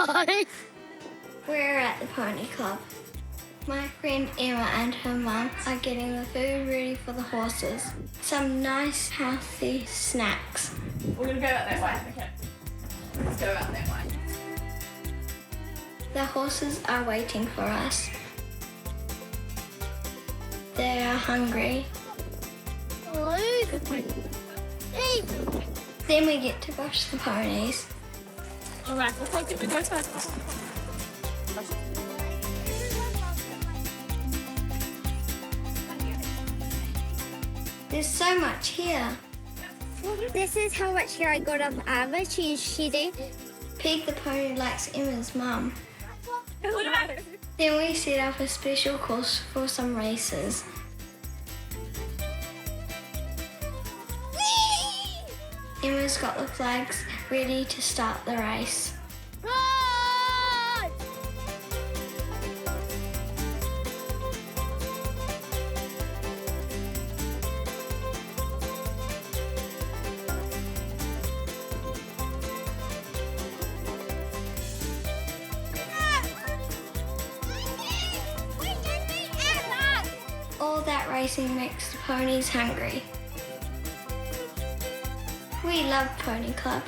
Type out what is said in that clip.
We're at the Pony Club. My friend Emma and her mum are getting the food ready for the horses. Some nice, healthy snacks. We're going to go out that way. Okay. Let's go out that way. The horses are waiting for us. They are hungry. Then we get to brush the ponies. All right, we'll take it. We go first. There's so much here. This is how much hair I got off Emma. She did. Pig the pony likes Emma's mum. Then we set up a special course for some races. Emma's got the flags ready to start the race. All that racing makes the ponies hungry. We love Pony Club.